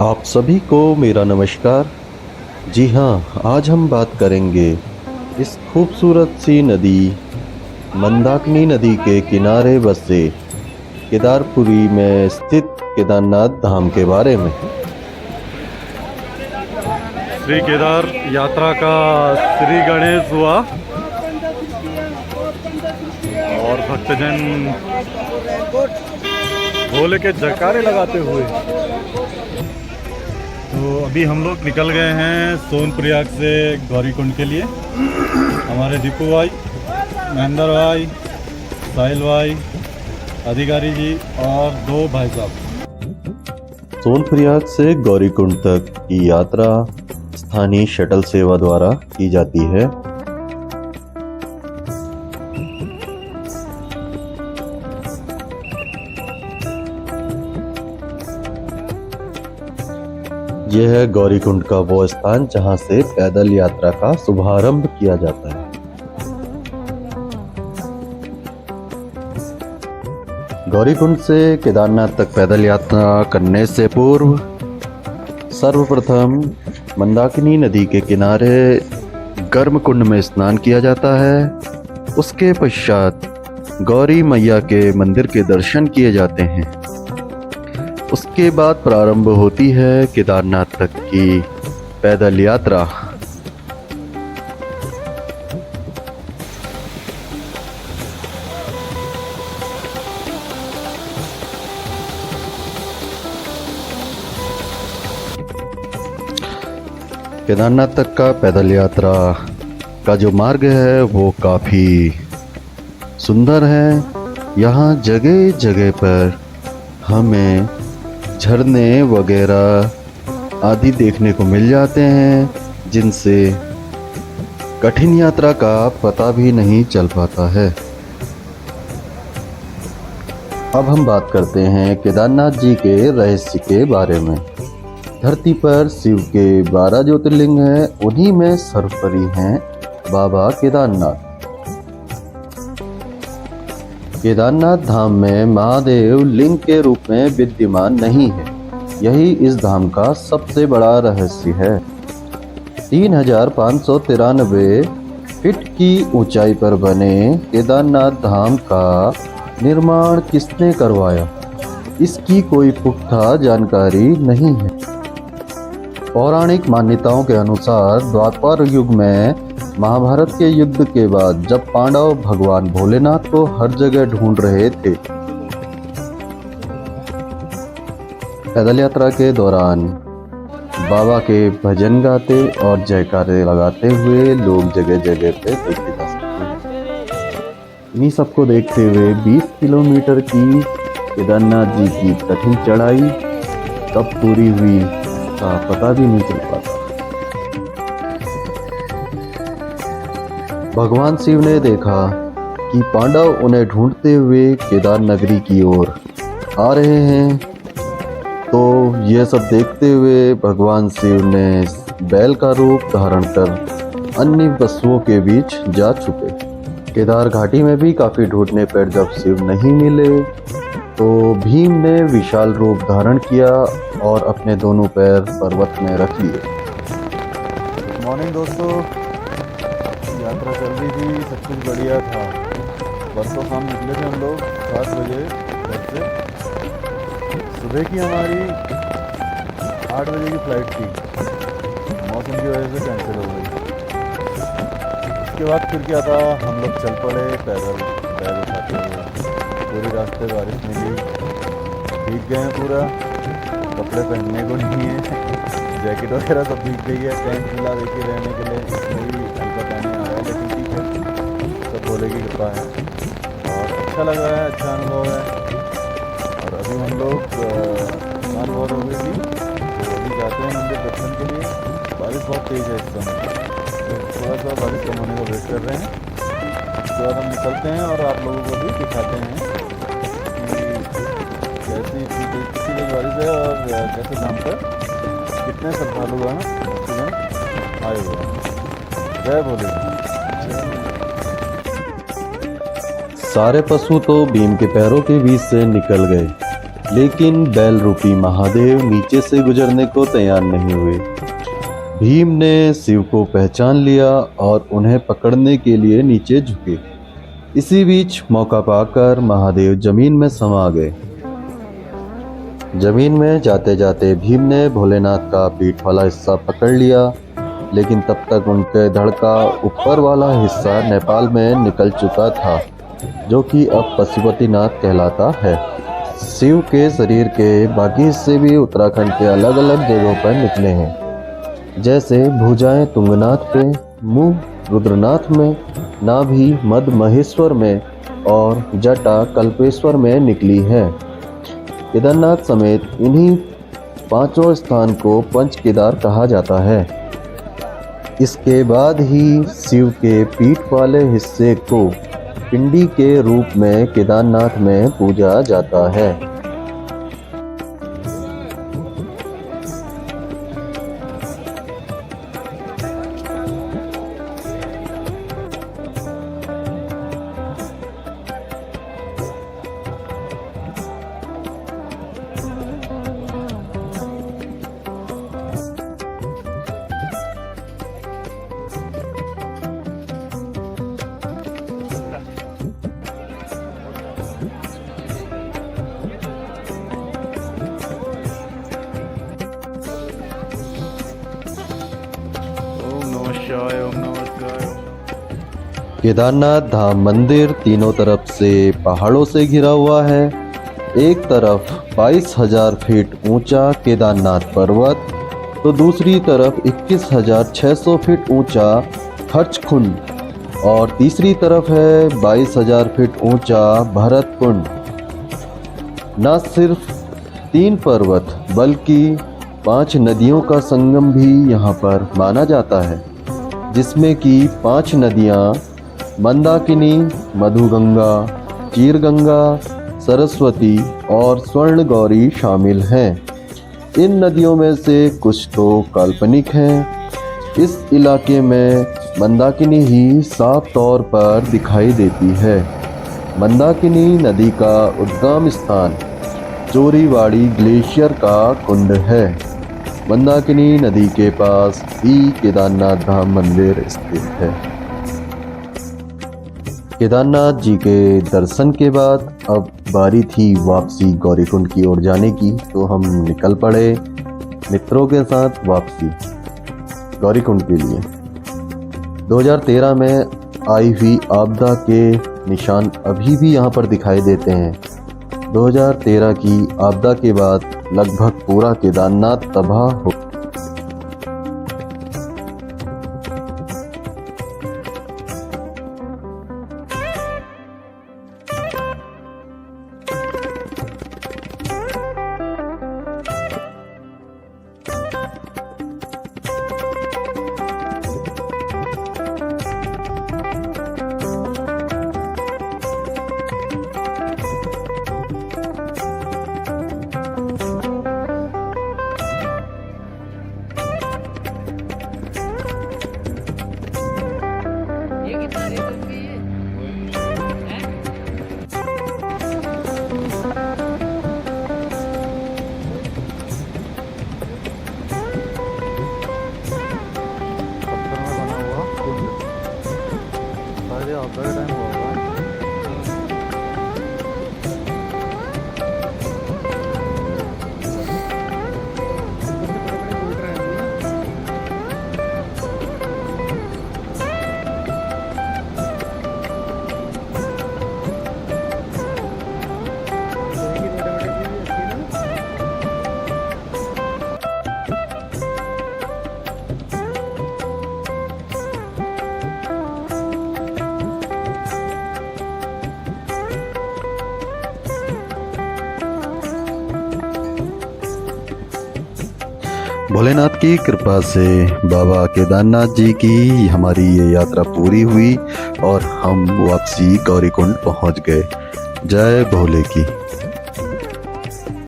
आप सभी को मेरा नमस्कार। जी हाँ, आज हम बात करेंगे इस खूबसूरत सी नदी मंदाकिनी नदी के किनारे बसे केदारपुरी में स्थित केदारनाथ धाम के बारे में। श्री केदार यात्रा का श्री गणेश हुआ और भक्तजन भोले के जयकारे लगाते हुए। तो अभी हम लोग निकल गए हैं सोनप्रयाग से गौरीकुंड के लिए। हमारे दीपू भाई, महेंद्र भाई, साहिल भाई, अधिकारी जी और दो भाई साहब। सोनप्रयाग से गौरीकुंड तक की यात्रा स्थानीय शटल सेवा द्वारा की जाती है। यह है गौरीकुंड का वो स्थान जहां से पैदल यात्रा का शुभारंभ किया जाता है। गौरीकुंड से केदारनाथ तक पैदल यात्रा करने से पूर्व सर्वप्रथम मंदाकिनी नदी के किनारे गर्म कुंड में स्नान किया जाता है। उसके पश्चात गौरी मैया के मंदिर के दर्शन किए जाते हैं। उसके बाद प्रारंभ होती है केदारनाथ तक की पैदल यात्रा। केदारनाथ तक का पैदल यात्रा का जो मार्ग है वो काफ़ी सुंदर है। यहाँ जगह जगह पर हमें झरने वगैरह आदि देखने को मिल जाते हैं, जिनसे कठिन यात्रा का पता भी नहीं चल पाता है। अब हम बात करते हैं केदारनाथ जी के रहस्य के बारे में। धरती पर शिव के 12 ज्योतिर्लिंग हैं, उन्हीं में सर्वोपरि हैं बाबा केदारनाथ। केदारनाथ धाम में महादेव लिंग के रूप में विद्यमान नहीं है। यही इस धाम का सबसे बड़ा रहस्य है। 3593 फीट की ऊंचाई पर बने केदारनाथ धाम का निर्माण किसने करवाया, इसकी कोई पुख्ता जानकारी नहीं है। पौराणिक मान्यताओं के अनुसार द्वापर युग में महाभारत के युद्ध के बाद जब पांडव भगवान भोलेनाथ को हर जगह ढूंढ रहे थे, पैदल यात्रा के दौरान बाबा के भजन गाते और जयकारे लगाते हुए लोग जगह जगह पे देखे जा सकते हैं। इन्हीं सबको देखते हुए 20 किलोमीटर की केदारनाथ जी की कठिन चढ़ाई कब पूरी हुई का पता भी नहीं चल पाता। भगवान शिव ने देखा कि पांडव उन्हें ढूंढते हुए केदार नगरी की ओर आ रहे हैं, तो यह सब देखते हुए भगवान शिव ने बैल का रूप धारण कर अन्य पशुओं के बीच जा छुपे। केदार घाटी में भी काफी ढूंढने पर जब शिव नहीं मिले तो भीम ने विशाल रूप धारण किया और अपने दोनों पैर पर्वत में रख लिए। गुड मॉर्निंग दोस्तों, यात्रा चल रही थी, सब कुछ बढ़िया था। परसों शाम निकले थे हम लोग 7 बजे घर से। सुबह की हमारी 8 बजे की फ्लाइट थी, मौसम की वजह से कैंसिल हो गई। उसके बाद फिर क्या था, हम लोग चल पड़े पैदल, बैग उठाते हुए। पूरे रास्ते बारिश मिली, भीग गए हैं पूरा, कपड़े पहनने को नहीं है, जैकेट वगैरह सब भीग गई है। टेंट मिला देखिए रहने के लिए, इसमें भी हल्का पानी आ रहा है, लेकिन ठीक है, सब भोले की कृपा है और अच्छा लग रहा है, अच्छा अनुभव है। और अभी हम लोग शाम बहुत हो गई थी, तो अभी जाते हैं मंदिर दर्शन के लिए। बारिश बहुत तेज़ है इस समय, तो थोड़ा सा बारिश कम होने का वेट कर रहे हैं। उसके बाद हम निकलते हैं और आप लोगों को भी दिखाते हैं कि किसी की बारिश है और कैसे धाम पर कितने श्रद्धालु हैं आए हुए हैं। जय भोले। सारे पशु तो भीम के पैरों के बीच से निकल गए, लेकिन बैल रूपी महादेव नीचे से गुजरने को तैयार नहीं हुए। भीम ने शिव को पहचान लिया और उन्हें पकड़ने के लिए नीचे झुके। इसी बीच मौका पाकर महादेव जमीन में समा गए। जमीन में जाते जाते भीम ने भोलेनाथ का पीठ वाला हिस्सा पकड़ लिया, लेकिन तब तक उनके धड़ का ऊपर वाला हिस्सा नेपाल में निकल चुका था, जो कि अब पशुपतिनाथ कहलाता है। शिव के शरीर के बाकी हिस्से भी उत्तराखंड के अलग अलग जगहों पर निकले हैं, जैसे भुजाएं तुंगनाथ पे, मुंह रुद्रनाथ में, नाभि मध्य महेश्वर में और जटा कल्पेश्वर में निकली है। केदारनाथ समेत इन्हीं पांचों स्थान को पंच केदार कहा जाता है। इसके बाद ही शिव के पीठ वाले हिस्से को पिंडी के रूप में केदारनाथ में पूजा जाता है। केदारनाथ धाम मंदिर तीनों तरफ से पहाड़ों से घिरा हुआ है। एक तरफ 22,000 फीट ऊंचा केदारनाथ पर्वत, तो दूसरी तरफ 21,600 फीट ऊंचा खर्चकुंड और तीसरी तरफ है 22,000 फीट ऊंचा भरत कुंड। न सिर्फ 3 पर्वत बल्कि 5 नदियों का संगम भी यहाँ पर माना जाता है, जिसमें कि 5 नदियाँ मंदाकिनी, मधुगंगा, चीरगंगा, सरस्वती और स्वर्ण गौरी शामिल हैं। इन नदियों में से कुछ तो काल्पनिक हैं। इस इलाके में मंदाकिनी ही साफ तौर पर दिखाई देती है। मंदाकिनी नदी का उद्गम स्थान चोरीवाड़ी ग्लेशियर का कुंड है। मंदाकिनी नदी के पास ही केदारनाथ धाम मंदिर स्थित है। केदारनाथ जी के दर्शन के बाद अब बारी थी वापसी गौरीकुंड की ओर जाने की, तो हम निकल पड़े मित्रों के साथ वापसी गौरीकुंड के लिए। 2013 में आई हुई आपदा के निशान अभी भी यहाँ पर दिखाई देते हैं। 2013 की आपदा के बाद लगभग पूरा केदारनाथ तबाह हो आपदा का टाइम होगा। भोलेनाथ की कृपा से बाबा केदारनाथ जी की हमारी ये यात्रा पूरी हुई और हम वापसी गौरीकुंड पहुंच गए। जय भोले की।